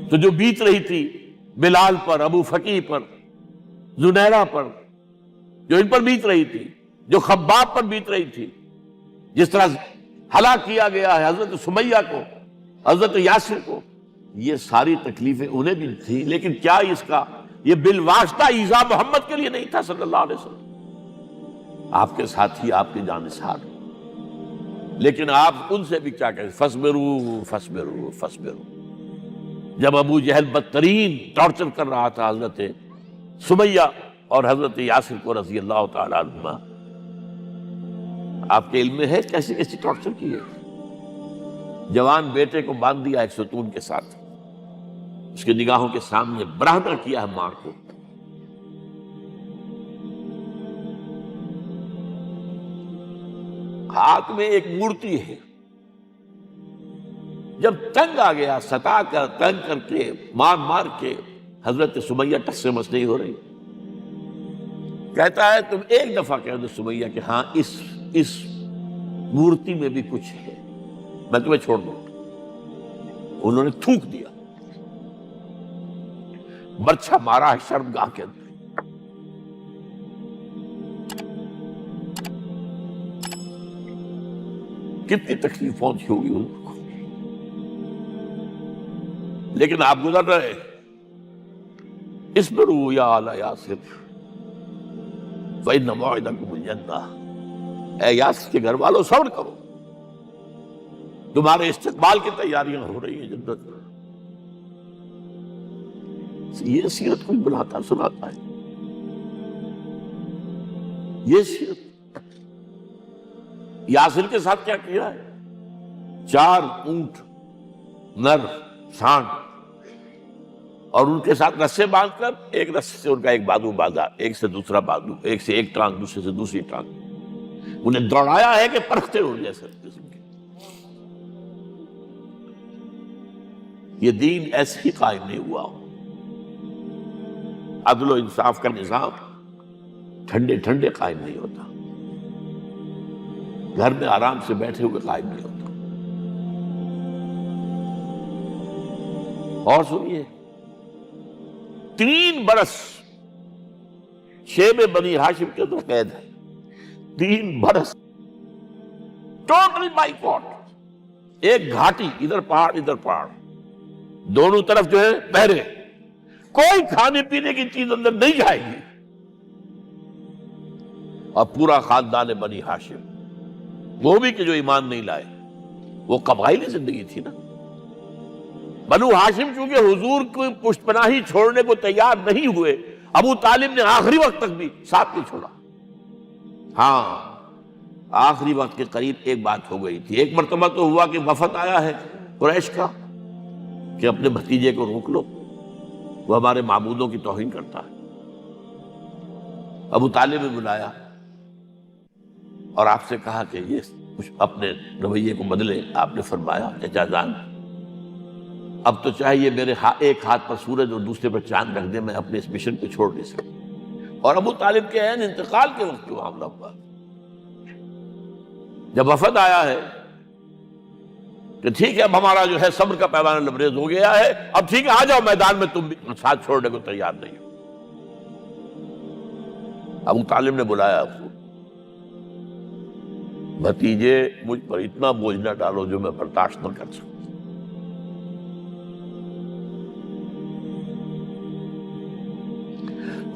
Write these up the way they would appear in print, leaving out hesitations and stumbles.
تو جو بیت رہی تھی بلال پر، ابو فقیہ پر، زنیرہ پر، جو ان پر بیت رہی تھی، جو خباب پر بیت رہی تھی، جس طرح ہلاک کیا گیا ہے حضرت سمیہ کو، حضرت یاسر کو، یہ ساری تکلیفیں انہیں بھی تھی، لیکن کیا اس کا یہ بالواسطہ ایذا محمد کے لیے نہیں تھا صلی اللہ علیہ وسلم، آپ کے ساتھی، آپ کے جانثار، لیکن آپ ان سے بھی کیا کہیں، فصبروا فصبروا فصبروا۔ جب ابو جہل بدترین ٹارچر کر رہا تھا حضرت سمیہ اور حضرت یاسر کو رضی اللہ تعالی عنہما، آپ کے علم میں ہے کیسی کیسی ٹارچر کی ہے؟ جوان بیٹے کو باندھ دیا ایک ستون کے ساتھ، اس کی نگاہوں کے سامنے برہنہ کیا ہے ماں کو، ہاتھ میں ایک مورتی ہے، جب تنگ آ گیا، ستا کر تنگ کر کے مار مار کے حضرت سمیہ ٹس سے مس نہیں ہو رہی، کہتا ہے تم ایک دفعہ کہہ دو سمیہ کہ ہاں اس مورتی میں بھی کچھ ہے، میں تمہیں چھوڑ دوں۔ انہوں نے تھوک دیا، برچھا مارا ہے شرمگاہ کے اندر۔ کتنی تکلیف پہنچی ہوگی ان کو، لیکن آپ گزر رہے، اصبروا یا آل یاسر فإن موعدکم الجنہ، اے یاسر کے گھر والوں صبر کرو، تمہارے استقبال کی تیاریاں ہو رہی ہیں جنت میں۔ یہ سیرت کوئی بلاتا سناتا ہے، یہ سیرت۔ یاسر کے ساتھ کیا کیا ہے؟ 4 اونٹ نر سانڈ، اور ان کے ساتھ رسے باندھ کر، ایک رسے سے ان کا ایک بازو باندھا، ایک سے دوسرا بازو، ایک سے ایک ٹانگ، دوسرے سے دوسری ٹانگ، انہیں دوڑایا ہے کہ پرکھتے ہو جیسے قسم کے۔ یہ دین ایسے ہی قائم نہیں ہوا، عدل و انصاف کا نظام ٹھنڈے ٹھنڈے قائم نہیں ہوتا، گھر میں آرام سے بیٹھے ہوئے قائم نہیں ہوتا۔ اور سنیے، 3 برس شیب بنی ہاشم کے اندر قید ہے، 3 برس ٹوٹل بائیکاٹ، ایک گھاٹی، ادھر پہاڑ ادھر پہاڑ، دونوں طرف جو ہے پہرے، کوئی کھانے پینے کی چیز اندر نہیں جائے گی، اور پورا خاندان بنی ہاشم، وہ بھی کہ جو ایمان نہیں لائے، وہ قبائلی زندگی تھی نا۔ بنو ہاشم چونکہ حضور کو پشت پناہی چھوڑنے کو تیار نہیں ہوئے، ابو طالب نے آخری وقت تک بھی ساتھ نہیں چھوڑا۔ ہاں، آخری وقت کے قریب ایک بات ہو گئی تھی، ایک مرتبہ تو ہوا کہ وفد آیا ہے قریش کا کہ اپنے بھتیجے کو روک لو، وہ ہمارے معبودوں کی توہین کرتا ہے۔ ابو طالب نے بلایا اور آپ سے کہا کہ یہ کچھ اپنے رویے کو بدلے۔ آپ نے فرمایا چچا جان، اب تو چاہیے میرے ایک ہاتھ پر سورج اور دوسرے پر چاند رکھ دے، میں اپنے اس مشن کو چھوڑ نہیں سکتا۔ اور ابو طالب کے عین انتقال کے وقت جو معاملہ ہوا، جب وفد آیا ہے کہ ٹھیک ہے اب ہمارا جو ہے صبر کا پیمانہ لبریز ہو گیا ہے، اب ٹھیک ہے آ جاؤ میدان میں، تم بھی ساتھ چھوڑنے کو تیار نہیں ہو۔ ابو طالب نے بلایا آپ کو، بھتیجے مجھ پر اتنا بوجھ نہ ڈالو جو میں برداشت نہ کر سکوں۔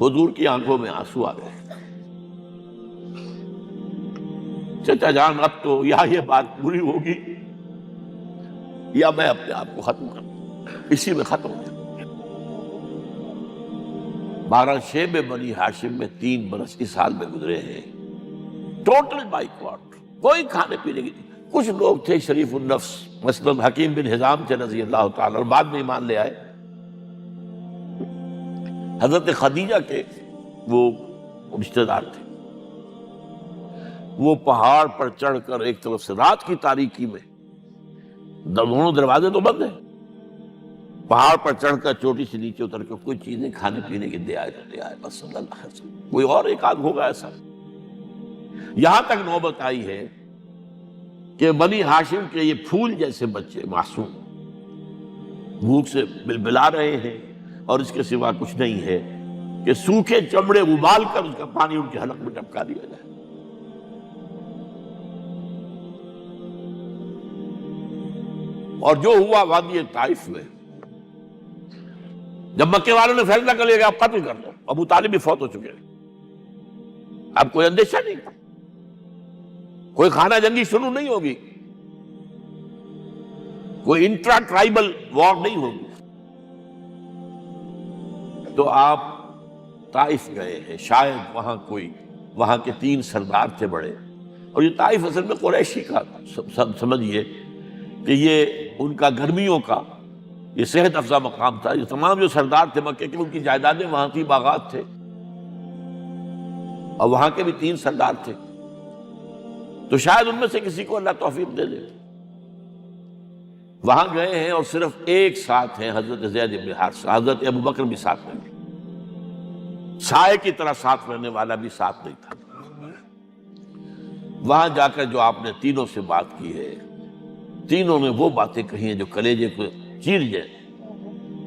حضور کی آنکھوں میں آنسو آ گئے۔ چچا جان، اب تو یا یہ بات پوری ہوگی یا میں اپنے آپ کو ختم کر دوں، اسی میں ختم ہو جائے۔ 12 شیب بنی ہاشم میں 3 برس اس حال میں گزرے ہیں، ٹوٹل بائیکاٹ، کوئی کھانے پینے کی نہیں۔ کچھ لوگ تھے شریف النفس، مثلا حکیم بن حزام تھے رضی اللہ تعالی، اور بعد میں ایمان لے آئے۔ حضرت خدیجہ کے وہ رشتہ دار تھے، وہ پہاڑ پر چڑھ کر ایک طرف سے رات کی تاریکی میں، دونوں دروازے تو بند ہیں، پہاڑ پر چڑھ کر چوٹی سے نیچے اتر کر کوئی چیزیں کھانے پینے کی دے آئے بس صلی اللہ علیہ وسلم۔ کوئی اور ایک آدھ ہوگا ایسا۔ یہاں تک نوبت آئی ہے کہ بنی ہاشم کے یہ پھول جیسے بچے معصوم بھوک سے بلبلا رہے ہیں، اور اس کے سوا کچھ نہیں ہے کہ سوکھے چمڑے ابال کر اس کا پانی ان کے حلق میں ٹپکا دیا جائے۔ اور جو ہوا وادی طائف میں، جب مکے والوں نے فیصلہ کر لیا کہ آپ قتل کر دو، ابو طالب بھی فوت ہو چکے ہیں، اب کوئی اندیشہ نہیں، کوئی خانہ جنگی شروع نہیں ہوگی، کوئی انٹرا ٹرائبل وار نہیں ہوگی، تو آپ طائف گئے ہیں۔ شاید وہاں کے 3 سردار تھے بڑے، اور یہ طائف اصل میں قریشی کا سمجھیے کہ یہ ان کا گرمیوں کا یہ صحت افزا مقام تھا۔ یہ تمام جو سردار تھے مکے کے، ان کی جائیدادیں وہاں تھی، باغات تھے، اور وہاں کے بھی 3 سردار تھے، تو شاید ان میں سے کسی کو اللہ توفیق دے دے۔ وہاں گئے ہیں اور صرف ایک ساتھ ہیں، حضرت زید بن حارثہ، حضرت ابوبکر بھی ساتھ نہیں، سائے کی طرح ساتھ رہنے والا بھی ساتھ نہیں تھا۔ وہاں جا کر جو آپ نے تینوں سے بات کی ہے، تینوں نے وہ باتیں کہی ہیں جو کلیجے کو چیر جائے،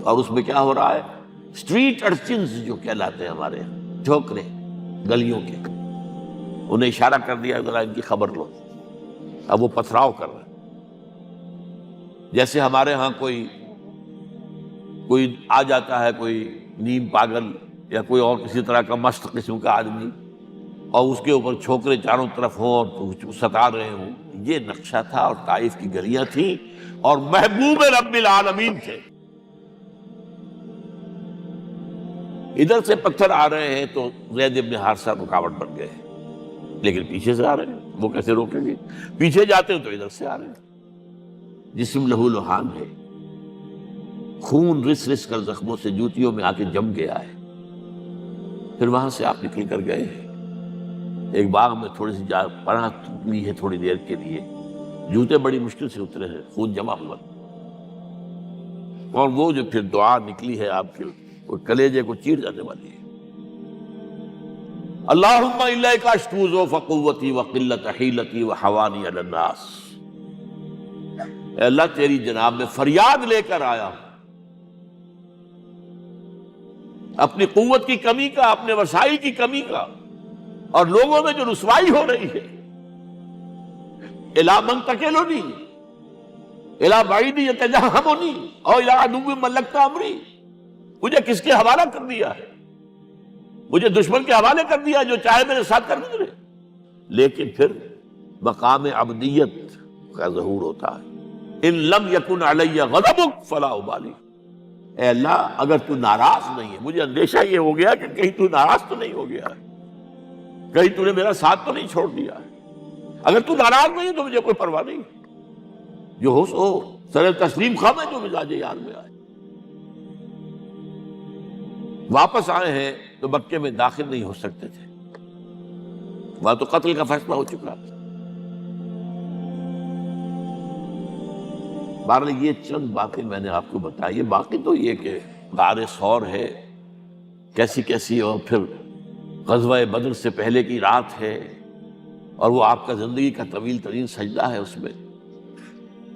اور اس میں کیا ہو رہا ہے؟ اسٹریٹ ارچنز جو کہلاتے ہیں ہمارے یہاں، ٹھوکرے گلیوں کے، انہیں اشارہ کر دیا ذرا ان کی خبر لو، اب وہ پتھراؤ کر رہے ہیں۔ جیسے ہمارے ہاں کوئی آ جاتا ہے، کوئی نیم پاگل یا کوئی اور کسی طرح کا مست قسم کا آدمی، اور اس کے اوپر چھوکرے چاروں طرف ہوں اور ستا رہے ہوں، یہ نقشہ تھا، اور طائف کی گلیاں تھیں، اور محبوب رب العالمین تھے۔ ادھر سے پتھر آ رہے ہیں تو زید بن حارثہ رکاوٹ بن گئے، لیکن پیچھے سے آ رہے ہیں، وہ کیسے روکیں گے؟ پیچھے جاتے ہیں تو ادھر سے آ رہے ہیں۔ جسم لہو لہان ہے، خون رس رس کر زخموں سے جوتیوں میں آ کے جم گیا ہے۔ پھر وہاں سے آپ نکل کر گئے ہیں، ایک باغ میں تھوڑی سی پناہ لی ہے تھوڑی دیر کے لیے، جوتے بڑی مشکل سے اترے ہیں، خون جمع ہوا، اور وہ جو پھر دعا نکلی ہے آپ کے، وہ کلیجے کو چیر جانے والی ہے۔ اللہم الیک اشکو ضعف قوتی وقلت حیلتی وحوانی علی الناس، اے اللہ تیری جناب میں فریاد لے کر آیا ہوں، اپنی قوت کی کمی کا، اپنے وسائل کی کمی کا، اور لوگوں میں جو رسوائی ہو رہی ہے۔ الی من تکلنی الی بعید یتجہمنی او الی عدو ملکت امری، مجھے کس کے حوالہ کر دیا ہے؟ مجھے دشمن کے حوالے کر دیا، جو چاہے میرے ساتھ کر گزرے۔ لیکن پھر مقام عبدیت کا ظہور ہوتا ہے۔ ان لم یکن علی غضبک فلا ابالی، اے اللہ اگر تو ناراض نہیں ہے، مجھے اندیشہ یہ ہو گیا کہ کہیں تو ناراض تو نہیں ہو گیا ہے، کہیں تو نے میرا ساتھ تو نہیں چھوڑ دیا ہے۔ اگر تو ناراض نہیں ہے تو مجھے کوئی پرواہ نہیں، جو ہو سو سر تسلیم خواہ ہے جو مزاج یار میں آئے۔ واپس آئے ہیں تو مکے میں داخل نہیں ہو سکتے تھے، وہاں تو قتل کا فیصلہ ہو چکا تھا۔ بہرحال یہ چند باتیں میں نے آپ کو بتائی، باقی تو یہ کہ غار ثور ہے کیسی کیسی، اور پھر غزوہ بدر سے پہلے کی رات ہے، اور وہ آپ کا زندگی کا طویل ترین سجدہ ہے۔ اس میں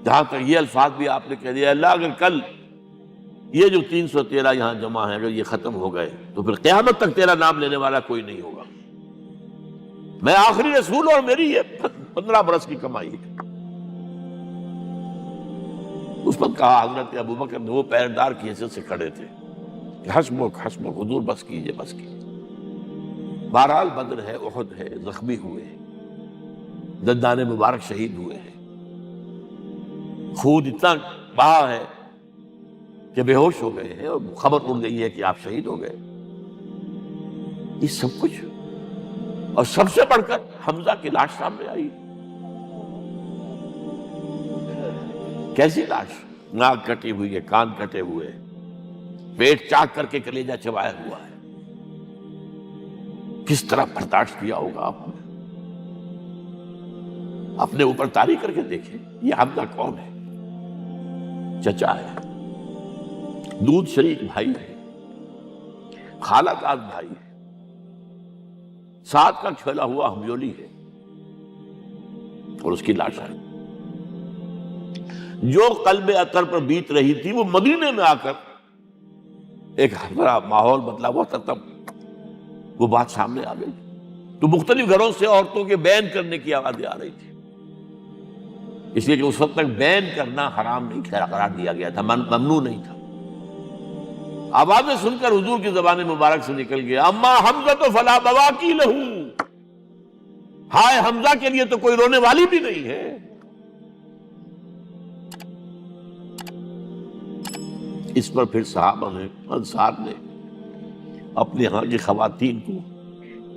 جہاں تک یہ الفاظ بھی آپ نے کہہ دیا، اللہ اگر کل یہ جو 313 یہاں جمع ہیں اگر یہ ختم ہو گئے تو پھر قیامت تک تیرا نام لینے والا کوئی نہیں ہوگا، میں آخری رسول اور میری یہ 15 برس کی کمائی ہے۔ اس وقت کہا حضرت ابوبکر نے، وہ پہرےدار کی حیثیت سے کھڑے تھے، کہ حسبک حسبک حضور بس کیجئے بس کیجئے۔ بہرحال بدر ہے، احد ہے، زخمی ہوئے ہیں، دندان مبارک شہید ہوئے ہیں، خون اتنا بہا ہے کہ بے ہوش ہو گئے ہیں، اور خبر اڑ گئی ہے کہ آپ شہید ہو گئے۔ یہ سب کچھ، اور سب سے بڑھ کر حمزہ کی لاش سامنے آئی۔ کیسی لاش؟ ناک کٹی ہوئی ہے، کان کٹے ہوئے ہیں، پیٹ چاک کر کے کلیجہ چبایا ہوا ہے۔ کس طرح برداشت کیا ہوگا آپ نے؟ اپنے اوپر طاری کر کے دیکھیں، یہ حمزہ کون ہے؟ چچا ہے، دودھ شریک بھائی ہے، خالہ داد بھائی ہے، ساتھ کا کھیلا ہوا ہمجولی ہے، اور اس کی لاش ہے۔ جو قلب اطہر پر بیت رہی تھی وہ مدینے میں آ کر ایک بڑا ماحول بدلا ہوا تھا، تب وہ بات سامنے آ گئی۔ تو مختلف گھروں سے عورتوں کے بین کرنے کی آوازیں آ رہی تھی، اس لیے کہ اس وقت تک بین کرنا حرام نہیں قرار دیا گیا تھا، ممنوع نہیں تھا۔ آوازیں سن کر حضور کی زبان مبارک سے نکل گیا، اما حمزہ تو فلا بواکی لہو، ہائے حمزہ کے لیے تو کوئی رونے والی بھی نہیں ہے۔ اس پر پھر صحابہ نے، انصار نے اپنے ہاں کی خواتین کو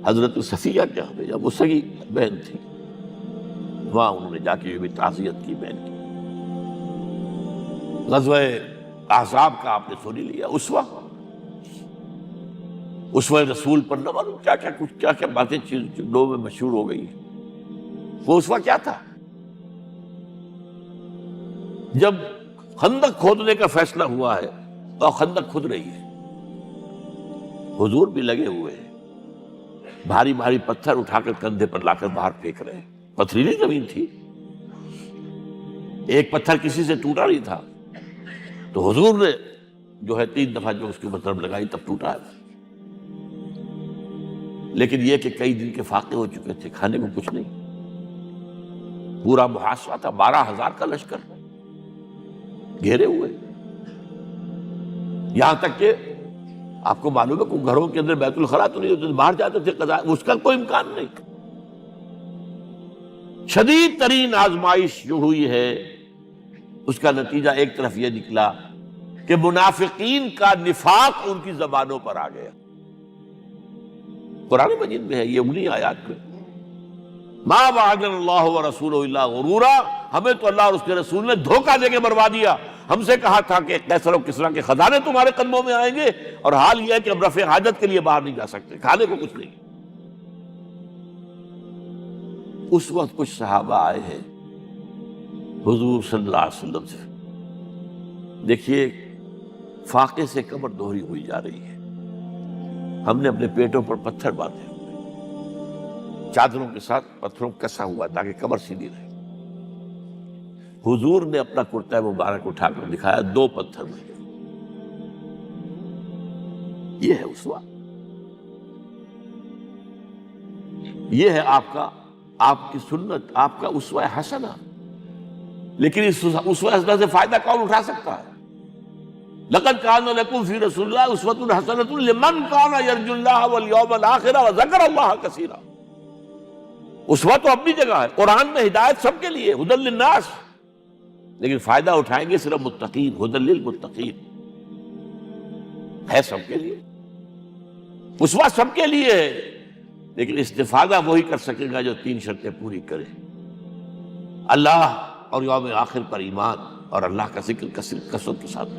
حضرت صفیہ کے یہاں بھیجا، وہ سگی بہن تھی، وہاں انہوں نے جا کے بھی تعزیت کی بہن کی۔ غزوہ احزاب کا آپ نے سن لیا، اسوہ رسول پر نہ معلوم کیا کیا باتیں لوگوں میں مشہور ہو گئی۔ وہ اسوہ کیا تھا؟ جب خندق کھودنے کا فیصلہ ہوا ہے اور خندق کھود رہی ہے، حضور بھی لگے ہوئے ہیں، بھاری بھاری پتھر اٹھا کر کندھے پر لا کر باہر پھینک رہے ہیں، پتھریلی زمین تھی، ایک پتھر کسی سے ٹوٹا نہیں تھا، تو حضور نے جو ہے 3 دفعہ جو اس کے مطلب لگائی تب ٹوٹا ہے۔ لیکن یہ کہ کئی دن کے فاقے ہو چکے تھے، کھانے کو کچھ نہیں، پورا محاصرہ تھا، 12,000 کا لشکر گھیرے ہوئے، یہاں تک کہ آپ کو معلوم ہے کہ گھروں کے اندر بیت الخلا تو نہیں ہوتے، باہر جاتے تھے قضاء، اس کا کوئی امکان نہیں۔ شدید ترین آزمائش جو ہوئی ہے اس کا نتیجہ ایک طرف یہ نکلا کہ منافقین کا نفاق ان کی زبانوں پر آ گیا۔ قرآن مجید میں ہے یہ انہی آیات میں، ما وعدنا اللہ ورسولہ الا غرورا، ہمیں تو اللہ اور اس کے رسول نے دھوکہ دے کے مروا دیا۔ ہم سے کہا تھا کہ قیصر و کسریٰ کے خزانے تمہارے قدموں میں آئیں گے، اور حال یہ ہے کہ اب رفع حاجت کے لیے باہر نہیں جا سکتے، کھانے کو کچھ نہیں۔ اس وقت کچھ صحابہ آئے ہیں حضور صلی اللہ علیہ وسلم سے، دیکھیے فاقے سے کمر دوہری ہوئی جا رہی ہے، ہم نے اپنے پیٹوں پر پتھر باندھے ہوئے، چادروں کے ساتھ پتھروں کسا ہوا تاکہ کمر سیدھی رہے۔ حضور نے اپنا کرتا مبارک اٹھا کر دکھایا، 2 پتھر بنے۔ یہ ہے اسوہ، یہ ہے آپ کی سنت، آپ کا اسوہ حسنہ۔ لیکن اس اسوہ حسنہ سے فائدہ کون اٹھا سکتا ہے؟ لقد کان لکم فی رسول اللہ اسوۃ حسنۃ لمن کان یرجو اللہ والیوم الآخر وذکر اللہ کثیرا۔ اسوہ تو اپنی جگہ ہے، قرآن میں ہدایت سب کے لیے، ھدی للناس، لیکن فائدہ اٹھائیں گے صرف متقین، ھدی للمتقین، ہے سب کے لیے، اسوہ سب کے لیے ہے، لیکن استفادہ وہی کر سکے گا جو 3 شرطیں پوری کرے: اللہ اور یوم آخر پر ایمان، اور اللہ کا ذکر کثرت کے ساتھ۔